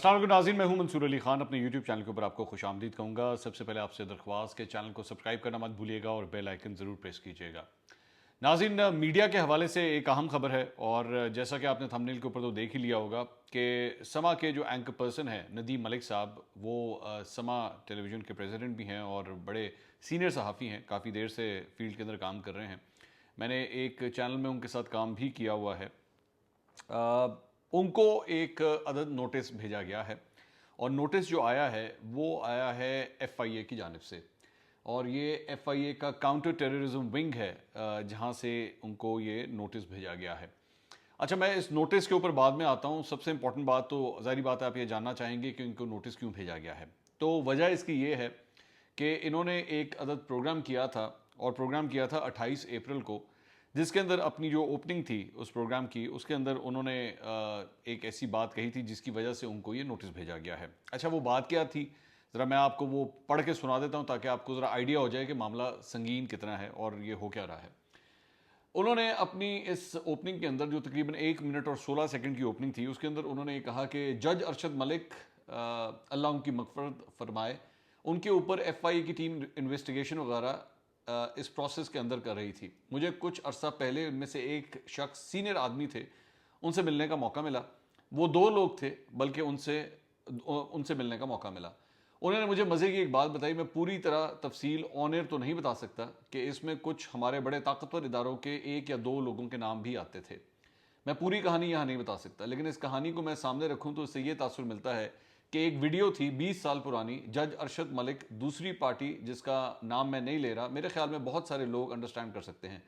अस्सलाम वालेकुम नाज़रीन, मैं हूं मंसूर अली खान। अपने यूट्यूब चैनल के ऊपर आपको खुशामदीद कहूँगा। सबसे पहले आपसे दरख्वास्त के चैनल को सब्सक्राइब करना मत भूलिएगा और बेल आइकन ज़रूर प्रेस कीजिएगा। नाज़रीन, मीडिया के हवाले से एक अहम खबर है और जैसा कि आपने थंबनेल के ऊपर तो देख ही लिया होगा कि समा के जो एंकर पर्सन है नदीम मलिक साहब, वो समा टेलीविज़न के प्रेसिडेंट भी हैं और बड़े सीनियर सहाफ़ी हैं, काफ़ी देर से फील्ड के अंदर काम कर रहे हैं। मैंने एक चैनल में उनके साथ काम भी किया हुआ है। उनको एक अदद नोटिस भेजा गया है और नोटिस जो आया है वो आया है एफआईए की जानिब से, और ये एफआईए का काउंटर टेररिज्म विंग है जहां से उनको ये नोटिस भेजा गया है। अच्छा, मैं इस नोटिस के ऊपर बाद में आता हूं। सबसे इंपॉर्टेंट बात तो ज़ाहिर बात है, आप ये जानना चाहेंगे कि इनको नोटिस क्यों भेजा गया है। तो वजह इसकी ये है कि इन्होंने एक अदद प्रोग्राम किया था और प्रोग्राम किया था 28 अप्रैल को, जिसके अंदर अपनी जो ओपनिंग थी उस प्रोग्राम की, उसके अंदर उन्होंने एक ऐसी बात कही थी जिसकी वजह से उनको ये नोटिस भेजा गया है। अच्छा, वो बात क्या थी, ज़रा मैं आपको वो पढ़ के सुना देता हूँ ताकि आपको ज़रा आइडिया हो जाए कि मामला संगीन कितना है और ये हो क्या रहा है। उन्होंने अपनी इस ओपनिंग के अंदर, जो तकरीबन 1 मिनट और 16 सेकंड की ओपनिंग थी, उसके अंदर उन्होंने ये कहा कि जज अरशद मलिक, अल्लाह उनकी मग़फ़िरत फरमाए, उनके ऊपर एफआईए की टीम इन्वेस्टिगेशन वगैरह इस प्रोसेस के अंदर कर रही थी। मुझे कुछ अरसा पहले उनमें से एक शख्स, सीनियर आदमी थे, उनसे मिलने का मौका मिला। वो 2 लोग थे, बल्कि उनसे उनसे मिलने का मौका मिला। उन्होंने मुझे मज़े की एक बात बताई। मैं पूरी तरह तफसील ऑन एयर तो नहीं बता सकता कि इसमें कुछ हमारे बड़े ताकतवर इदारों के 1 या 2 लोगों के नाम भी आते थे। मैं पूरी कहानी यहाँ नहीं बता सकता, लेकिन इस कहानी को मैं सामने रखूँ तो इससे ये तासुर मिलता है कि एक वीडियो थी 20 साल पुरानी। जज अरशद मलिक, दूसरी पार्टी जिसका नाम मैं नहीं ले रहा, मेरे ख्याल में बहुत सारे लोग अंडरस्टैंड कर सकते हैं,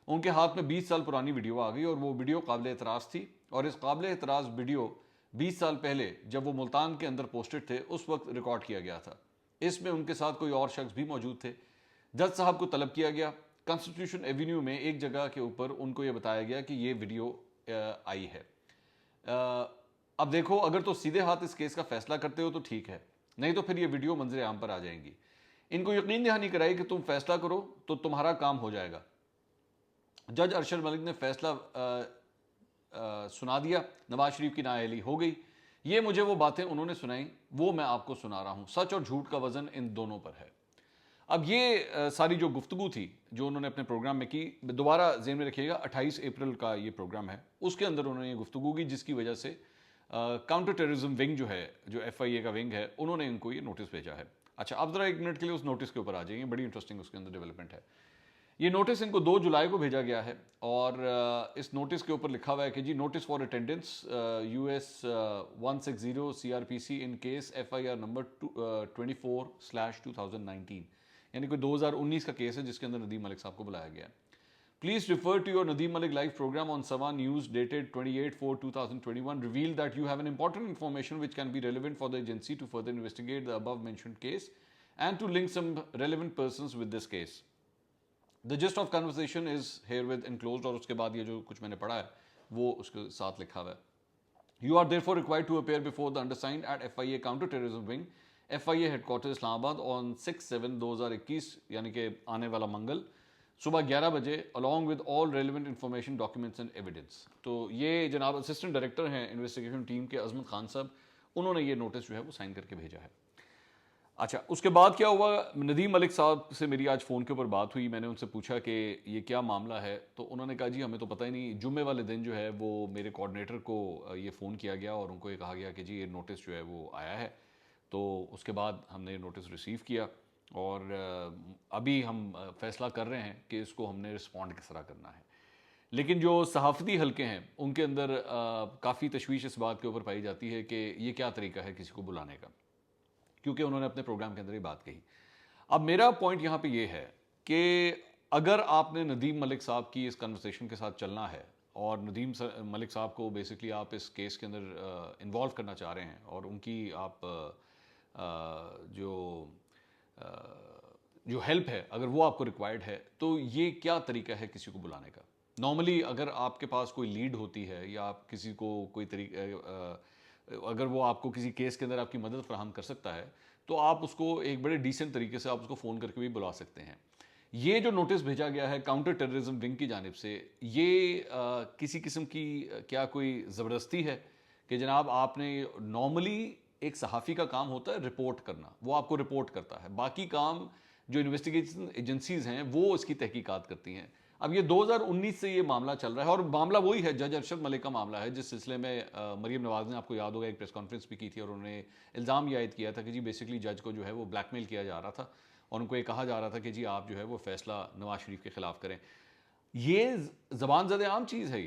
उनके हाथ में 20 साल पुरानी वीडियो आ गई और वो वीडियो काबिल एतराज़ थी। और इस काबिल एतराज़ वीडियो 20 साल पहले जब वो मुल्तान के अंदर पोस्टेड थे उस वक्त रिकॉर्ड किया गया था। इसमें उनके साथ कोई और शख्स भी मौजूद थे। जज साहब को तलब किया गया। कॉन्स्टिट्यूशन एवेन्यू में एक जगह के ऊपर उनको ये बताया गया कि ये वीडियो आई है। अब देखो, अगर तो सीधे हाथ इस केस का फैसला करते हो तो ठीक है, नहीं तो फिर ये वीडियो मंजर आम पर आ जाएंगी। इनको यकीन दहानी कराई कि तुम फैसला करो तो तुम्हारा काम हो जाएगा। जज अरशद मलिक ने फैसला सुना दिया, नवाज शरीफ की नाअहली हो गई। ये मुझे वो बातें उन्होंने सुनाई, वो मैं आपको सुना रहा हूं। सच और झूठ का वजन इन दोनों पर है। अब ये सारी जो गुफ्तगू थी जो उन्होंने अपने प्रोग्राम में की, दोबारा ज़हन में रखिएगा 28 अप्रैल का ये प्रोग्राम है, उसके अंदर उन्होंने ये गुफ्तगू की जिसकी वजह से काउंटर टेररिज्म विंग जो है, जो एफआईए का विंग है, उन्होंने इनको ये नोटिस भेजा है। अच्छा, अब जरा 1 मिनट के लिए उस नोटिस के ऊपर आ जाइए, बड़ी इंटरेस्टिंग उसके अंदर डेवलपमेंट है। ये नोटिस इनको 2 जुलाई को भेजा गया है और इस नोटिस के ऊपर लिखा हुआ है कि जी, notice for attendance US 160 CrPC in case FIR number 24/2019, यानी कोई 2019 का केस है जिसके अंदर नदीम मलिक साहब को बुलाया गया है। Please refer to your Nadeem Malik live programme on Samaa news dated 28/4/2021 reveal that you have an important information which can be relevant for the agency to further investigate the above mentioned case and to link some relevant persons with this case. The gist of conversation is herewith enclosed, और उसके बाद ये जो कुछ मैंने पढ़ा है वो उसके साथ लिखा हुआ है। You are therefore required to appear before the undersigned at FIA counter terrorism wing, FIA headquarter Islamabad on 6/7/2021, यानी कि आने वाला मंगल, सुबह 11 बजे, along with all relevant information, documents and evidence. तो ये जनाब असिस्टेंट डायरेक्टर हैं इन्वेस्टिगेशन टीम के, अजमत खान साहब, उन्होंने ये नोटिस जो है वो साइन करके भेजा है। अच्छा, उसके बाद क्या हुआ, नदीम मलिक साहब से मेरी आज फ़ोन के ऊपर बात हुई। मैंने उनसे पूछा कि ये क्या मामला है, तो उन्होंने कहा जी हमें तो पता ही नहीं। जुम्मे वाले दिन जो है वो मेरे कोऑर्डिनेटर को ये फ़ोन किया गया और उनको ये कहा गया कि जी ये नोटिस जो है वो आया है। तो उसके बाद हमने ये नोटिस रिसीव किया और अभी हम फैसला कर रहे हैं कि इसको हमने रिस्पॉन्ड किस तरह करना है। लेकिन जो सहाफ़ती हल्के हैं उनके अंदर काफ़ी तशवीश इस बात के ऊपर पाई जाती है कि ये क्या तरीका है किसी को बुलाने का, क्योंकि उन्होंने अपने प्रोग्राम के अंदर ही बात कही। अब मेरा पॉइंट यहाँ पे ये है कि अगर आपने नदीम मलिक साहब की इस कन्वर्सेशन के साथ चलना है और नदीम मलिक साहब को बेसिकली आप इस केस के अंदर इन्वॉल्व करना चाह रहे हैं और उनकी आप जो जो हेल्प है अगर वो आपको रिक्वायर्ड है, तो ये क्या तरीका है किसी को बुलाने का। नॉर्मली अगर आपके पास कोई लीड होती है या आप किसी को कोई अगर वो आपको किसी केस के अंदर आपकी मदद फराहम कर सकता है तो आप उसको एक बड़े डिसेंट तरीके से आप उसको फ़ोन करके भी बुला सकते हैं। ये जो नोटिस भेजा गया है काउंटर टेररिज्म विंग की जानिब से, ये किसी किस्म की क्या कोई ज़बरदस्ती है कि जनाब आपने नॉर्मली एक सहाफ़ी का काम होता है रिपोर्ट करना, वो आपको रिपोर्ट करता है, बाकी काम जो इन्वेस्टिगेशन एजेंसीज हैं वो इसकी तहकीकात करती हैं। अब ये 2019 से ये मामला चल रहा है और मामला वही है, जज अरशद मलिक का मामला है, जिस सिलसिले में मरीम नवाज ने, आपको याद होगा, एक प्रेस कॉन्फ्रेंस भी की थी और उन्होंने इल्ज़ाम ये आयद किया था कि जी बेसिकली जज को जो है वो ब्लैकमेल किया जा रहा था और उनको ये कहा जा रहा था कि जी आप जो है वो फैसला नवाज शरीफ के खिलाफ करें। ये ज़बान ज़द आम चीज़ है,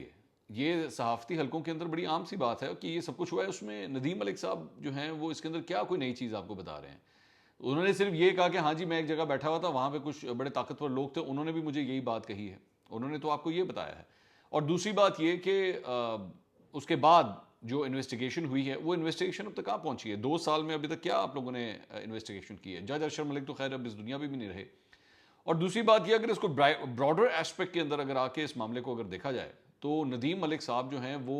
ये सहाफ़ती हलकों के अंदर बड़ी आम सी बात है कि ये सब कुछ हुआ है। उसमें नदीम मलिक साहब जो हैं वो इसके अंदर क्या कोई नई चीज़ आपको बता रहे हैं? उन्होंने सिर्फ ये कहा कि हाँ जी मैं एक जगह बैठा हुआ था, वहाँ पे कुछ बड़े ताकतवर लोग थे, उन्होंने भी मुझे यही बात कही है, उन्होंने तो आपको ये बताया है। और दूसरी बात ये कि उसके बाद जो इन्वेस्टिगेशन हुई है वो इन्वेस्टिगेशन अब तक कहाँ पहुंची है? 2 साल में अभी तक क्या आप लोगों ने इन्वेस्टिगेशन की है? जज अरशद मलिक तो खैर अब इस दुनिया में भी नहीं रहे। और दूसरी बात ये, अगर इसको ब्रॉडर एस्पेक्ट के अंदर अगर आके इस मामले को अगर देखा जाए तो नदीम मलिक साहब जो हैं वो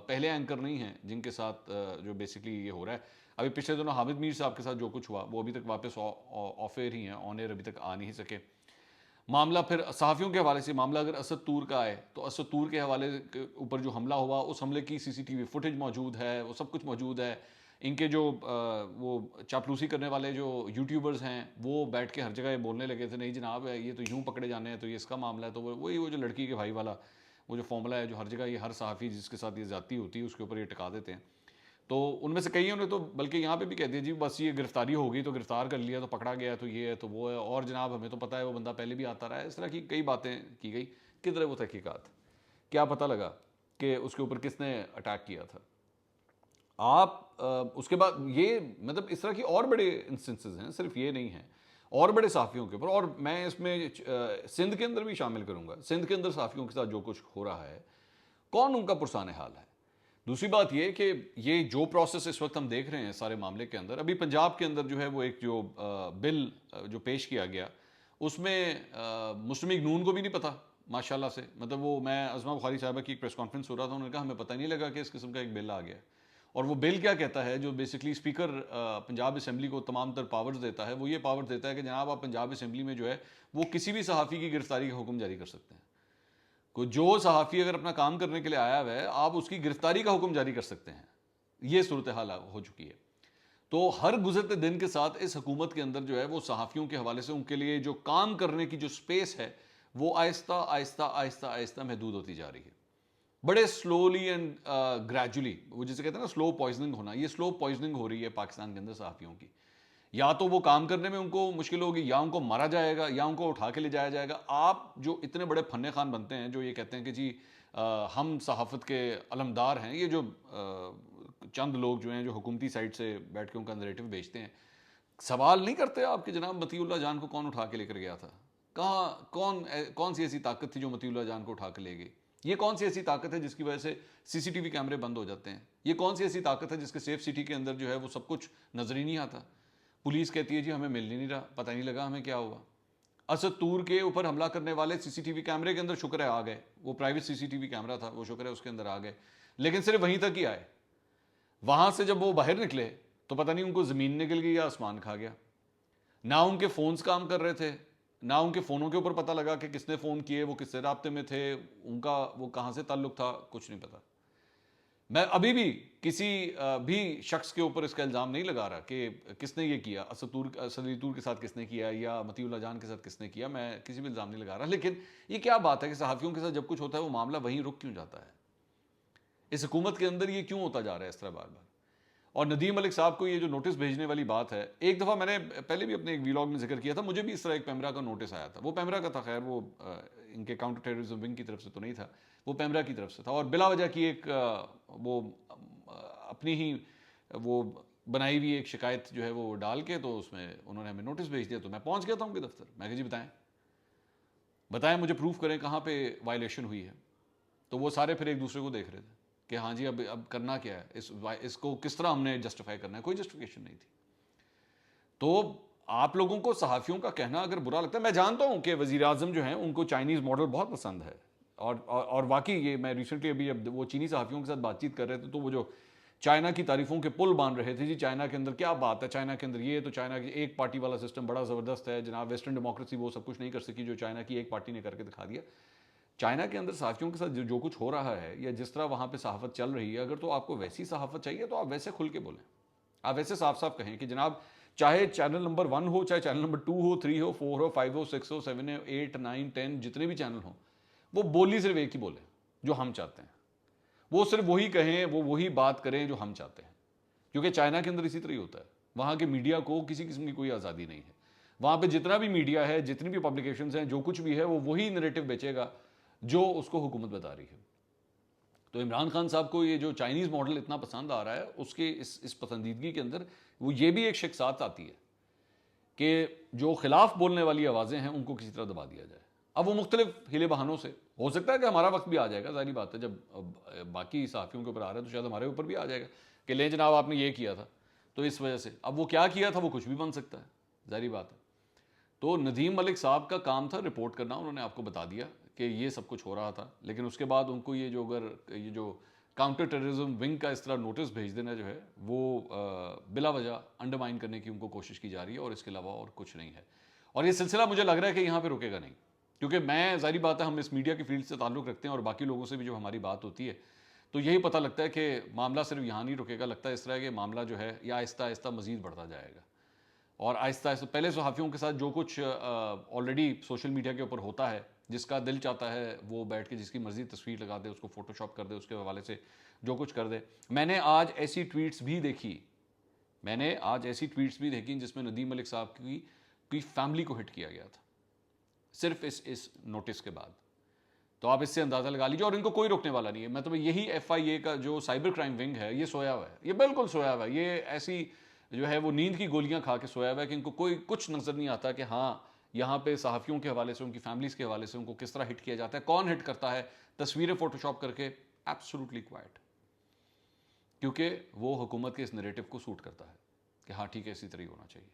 पहले एंकर नहीं हैं जिनके साथ जो बेसिकली ये हो रहा है। अभी पिछले दिनों हामिद मीर साहब के साथ जो कुछ हुआ वो अभी तक वापस ऑफ एयर ही हैं, ऑन एयर अभी तक आ नहीं सके। मामला फिर सहाफ़ियों के हवाले से, मामला अगर असद तूर का आए तो असद तूर के हवाले के ऊपर जो हमला हुआ उस हमले की सीसीटीवी फुटेज मौजूद है, वो सब कुछ मौजूद है। इनके जो वो चापलूसी करने वाले जो यूट्यूबर्स हैं वो बैठ के हर जगह ये बोलने लगे थे, नहीं जनाब ये तो यूँ पकड़े जाने हैं, तो ये इसका मामला है। तो वही वो जो लड़की के भाई वाला वो जो फॉर्मूला है जो हर जगह ये हर सहाफ़ी जिसके साथ ये ज़्यादती होती है उसके ऊपर ये टिका देते हैं। तो उनमें से कईयों ने तो बल्कि यहाँ पे भी कह दिया जी बस ये गिरफ्तारी होगी तो गिरफ्तार कर लिया तो पकड़ा गया तो ये है तो वो है, और जनाब हमें तो पता है वो बंदा पहले भी आता रहा है। इस तरह की कई बातें की गई। किधर है वो तहकीकात? क्या पता लगा कि उसके ऊपर किसने अटैक किया था? आप उसके बाद ये मतलब इस तरह की और बड़े इंस्टेंसेस हैं, सिर्फ ये नहीं है, और बड़े सहाफ़ियों के ऊपर। और मैं इसमें सिंध के अंदर भी शामिल करूँगा। सिंध के अंदर सहाफ़ियों के साथ जो कुछ हो रहा है, कौन उनका पुरसाने हाल है? दूसरी बात ये कि ये जो प्रोसेस इस वक्त हम देख रहे हैं सारे मामले के अंदर, अभी पंजाब के अंदर जो है वो एक जो बिल जो पेश किया गया उसमें मुस्लिम लीग नून को भी नहीं पता माशाल्लाह से। मतलब वो, मैं अज़मा बुखारी साहबा की एक प्रेस कॉन्फ्रेंस हो रहा था, उन्होंने कहा हमें पता नहीं लगा कि इस किस्म का एक बिल आ गया। और वो बिल क्या कहता है, जो बेसिकली स्पीकर पंजाब असम्बली को तमाम तर पावर्स देता है, वो ये पावर देता है कि जनाब आप पंजाब असम्बली में जो है वो किसी भी सहाफ़ी की गिरफ्तारी का हुक्म जारी कर सकते हैं। को जो सहाफ़ी अगर अपना काम करने के लिए आया हुआ है आप उसकी गिरफ्तारी का हुक्म जारी कर सकते हैं। ये सूरत हाल हो चुकी है। तो हर गुजरते दिन के साथ इस हुकूमत के अंदर जो है वो सहाफ़ियों के हवाले से उनके लिए जो काम करने की जो स्पेस है वो आहिस्ता आहिस्ता आहिस्ता आहिस्ता महदूद होती जा रही है। बड़े स्लोली एंड ग्रेजुअली, वो जिसे कहते हैं ना स्लो पॉइजनिंग होना, ये स्लो पॉइजनिंग हो रही है पाकिस्तान के अंदर सहाफ़ियों की। या तो वो काम करने में उनको मुश्किल होगी, या उनको मारा जाएगा, या उनको उठा के ले जाया जाएगा। आप जो इतने बड़े फन्ने खान बनते हैं जो ये कहते हैं कि जी हम सहाफ़त के अलमदार हैं, ये जो चंद लोग जो हैं जो हुकूमती साइड से बैठ के उनका नरेटिव बेचते हैं, सवाल नहीं करते आप कि जनाब मतीउल्लाह जान को कौन उठा के लेकर गया था? कहाँ कौन सी ऐसी ताकत थी जो मतीउल्लाह जान को उठा के ले गई? ये कौन सी ऐसी ताकत है जिसकी वजह से सीसीटीवी कैमरे बंद हो जाते हैं? ये कौन सी ऐसी ताकत है जिसके सेफ सिटी के अंदर जो है वो सब कुछ नजर ही नहीं आता? पुलिस कहती है जी हमें मिल ही नहीं रहा, पता नहीं लगा हमें क्या हुआ। असद तूर के ऊपर हमला करने वाले सीसीटीवी कैमरे के अंदर शुक्र है आ गए, वो प्राइवेट सीसीटीवी कैमरा था, वो शुक्र है उसके अंदर आ गए, लेकिन सिर्फ वहीं तक ही आए। वहां से जब वो बाहर निकले तो पता नहीं उनको जमीन निकल गई या आसमान खा गया। ना उनके फोन्स काम कर रहे थे, ना उनके फ़ोनों के ऊपर पता लगा कि किसने फ़ोन किए, वो किससे राब्ते में थे, उनका वो कहाँ से ताल्लुक था, कुछ नहीं पता। मैं अभी भी किसी भी शख्स के ऊपर इसका इल्ज़ाम नहीं लगा रहा कि किसने ये किया, असद तूर के साथ किसने किया या मतीउल्लाह जान के साथ किसने किया, मैं किसी भी इल्ज़ाम नहीं लगा रहा। लेकिन ये क्या बात है कि सहाफ़ियों के साथ जब कुछ होता है वो मामला वहीं रुक क्यों जाता है? इस हुकूमत के अंदर ये क्यों होता जा रहा है इस तरह बार बार? और नदीम मलिक साहब को ये जो नोटिस भेजने वाली बात है, एक दफ़ा मैंने पहले भी अपने एक व्लॉग में जिक्र किया था, मुझे भी इस तरह एक पैमरा का नोटिस आया था। वो पैमरा का था, खैर वो इनके काउंटर टेररिज्म विंग की तरफ से तो नहीं था, वो पैमरा की तरफ से था। और बिला वजह की एक वो अपनी ही वो बनाई हुई एक शिकायत जो है वो डाल के तो उसमें उन्होंने हमें नोटिस भेज दिया। तो मैं पहुंच गया था उनके दफ्तर, मैं कहा जी बताएं मुझे प्रूफ करें कहाँ पे वायलेशन हुई है। तो वो सारे फिर एक दूसरे को देख रहे थे कि हाँ जी अब करना क्या है, इसको किस तरह हमने जस्टिफाई करना है। कोई जस्टिफिकेशन नहीं थी। तो आप लोगों को सहाफ़ियों का कहना अगर बुरा लगता है, मैं जानता हूं कि वज़ीर आज़म जो हैं उनको चाइनीज़ मॉडल बहुत पसंद है, और वाकई ये मैं रिसेंटली अभी अब वो चीनी सहाफ़ियों के साथ बातचीत कर रहे थे तो वो जो चाइना की तारीफों के पुल बांध रहे थे, जी चाइना के अंदर क्या बात है, चाइना के अंदर ये, तो चाइना की एक पार्टी वाला सिस्टम बड़ा ज़बरदस्त है जनाब, वेस्टर्न डेमोक्रेसी वो सब कुछ नहीं कर सकी जो चाइना की एक पार्टी ने करके दिखा दिया। चाइना के अंदर सहाफ़ियों के साथ जो कुछ हो रहा है या जिस तरह वहाँ पे सहाफ़त चल रही है, अगर तो आपको वैसी सहाफ़त चाहिए तो आप वैसे खुल के बोलें, आप वैसे साफ साफ कहें कि जनाब चाहे चैनल नंबर 1 हो, चाहे चैनल नंबर 2 हो, 3 हो, 4 हो, 5 हो, 6 हो, 7 हो, 8, 9, 10 जितने भी चैनल हो, वो बोली सिर्फ एक ही बोले जो हम चाहते हैं, वो सिर्फ वही कहें, वो वही बात करें जो हम चाहते हैं। क्योंकि चाइना के अंदर इसी तरह ही होता है, वहाँ के मीडिया को किसी किस्म की कोई आज़ादी नहीं है। वहाँ पे जितना भी मीडिया है, जितनी भी पब्लिकेशंस हैं, जो कुछ भी है, वो वही नैरेटिव बेचेगा जो उसको हुकूमत बता रही है। तो इमरान खान साहब को ये जो चाइनीज़ मॉडल इतना पसंद आ रहा है, उसके इस पसंदीदगी के अंदर वो ये भी एक शिक साथ आती है कि जो खिलाफ बोलने वाली आवाज़ें हैं उनको किसी तरह दबा दिया जाए। अब वो मुख्तलिफ हीले बहानों से, हो सकता है कि हमारा वक्त भी आ जाएगा, जाहिर बात है, जब बाकी सहाफ़ियों के ऊपर आ रहा है तो शायद हमारे ऊपर भी आ जाएगा कि ले जनाब आपने ये किया था, तो इस वजह से अब वो क्या किया था वो कुछ भी बन सकता है, जाहिर बात है। तो नदीम मलिक साहब का काम था रिपोर्ट करना, उन्होंने आपको बता दिया कि ये सब कुछ हो रहा था, लेकिन उसके बाद उनको ये जो काउंटर टेररिज्म विंग का इस तरह नोटिस भेज देना जो है वो बिला वजह अंडरमाइन करने की उनको कोशिश की जा रही है, और इसके अलावा और कुछ नहीं है। और ये सिलसिला मुझे लग रहा है कि यहाँ पे रुकेगा नहीं, क्योंकि मैं, जाहिर बात है, हम इस मीडिया की फील्ड से ताल्लुक़ रखते हैं और बाकी लोगों से भी जब हमारी बात होती है तो यही पता लगता है कि मामला सिर्फ यहाँ नहीं रुकेगा, लगता है इस तरह के मामला जो है या आहिस्ता आहिस्ता मज़ीद बढ़ता जाएगा। और आहिस्ता आहिस्ता पहले सहाफ़ियों के साथ जो कुछ ऑलरेडी सोशल मीडिया के ऊपर होता है, जिसका दिल चाहता है वो बैठ के जिसकी मर्जी तस्वीर लगा दे, उसको फोटोशॉप कर दे, उसके हवाले से जो कुछ कर दे। मैंने आज ऐसी ट्वीट्स भी देखी जिसमें नदीम मलिक साहब की फैमिली को हिट किया गया था, सिर्फ इस नोटिस के बाद। तो आप इससे अंदाज़ा लगा लीजिए, और इनको कोई रोकने वाला नहीं है। मैं तुम्हें यही FIA का जो साइबर क्राइम विंग है, ये सोया हुआ है, ये बिल्कुल सोया हुआ है, ये ऐसी जो है वो नींद की गोलियां खा के सोया हुआ है कि इनको कोई कुछ नजर नहीं आता कि हाँ यहाँ पे सहाफ़ियों के हवाले से, उनकी फैमिलीज के हवाले से उनको किस तरह हिट किया जाता है, कौन हिट करता है, तस्वीरें फोटोशॉप करके। एब्सोल्युटली क्वाइट, क्योंकि वो हुकूमत के इस नैरेटिव को सूट करता है कि हाँ ठीक है, इसी तरह होना चाहिए।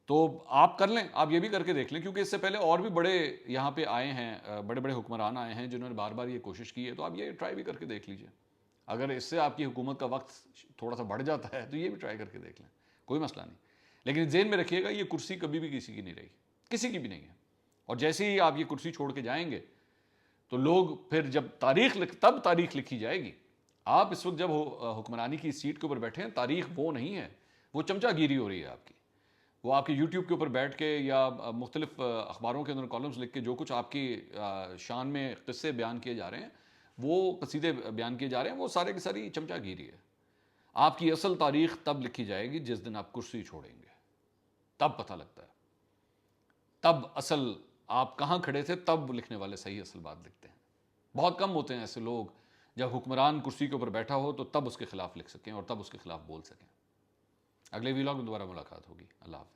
तो आप कर लें, आप ये भी करके देख लें, क्योंकि इससे पहले और भी बड़े यहाँ पे आए हैं, बड़े बड़े हुक्मरान आए हैं जिन्होंने बार बार ये कोशिश की है। तो आप ये ट्राई भी करके देख लीजिए। अगर इससे आपकी हुकूमत का वक्त थोड़ा सा बढ़ जाता है तो ये भी ट्राई करके देख लें, कोई मसला नहीं। लेकिन जेहन में रखिएगा, ये कुर्सी कभी भी किसी की नहीं रही, किसी की भी नहीं है। और जैसे ही आप ये कुर्सी छोड़ के जाएंगे तो लोग फिर जब तब तारीख लिखी जाएगी। आप इस वक्त जब हुक्मरानी की सीट के ऊपर बैठे हैं, तारीख वो नहीं है, वो चमचागिरी हो रही है आपकी। वो आपके यूट्यूब के ऊपर बैठ के या मुख्तलिफ अखबारों के अंदर कॉलम्स लिख के जो कुछ आपकी शान में किस्से बयान किए जा रहे हैं, वो कसीदे बयान किए जा रहे हैं, वो सारे की सारी चमचागिरी है। आपकी असल तारीख तब लिखी जाएगी जिस दिन आप कुर्सी छोड़ेंगे, तब पता लगता है, तब असल आप कहाँ खड़े थे, तब लिखने वाले सही असल बात लिखते हैं। बहुत कम होते हैं ऐसे लोग जब हुक्मरान कुर्सी के ऊपर बैठा हो तो तब उसके खिलाफ लिख सकें और तब उसके खिलाफ बोल सकें। अगले व्लॉग में दोबारा मुलाकात होगी। अल्लाह हाफ़िज़।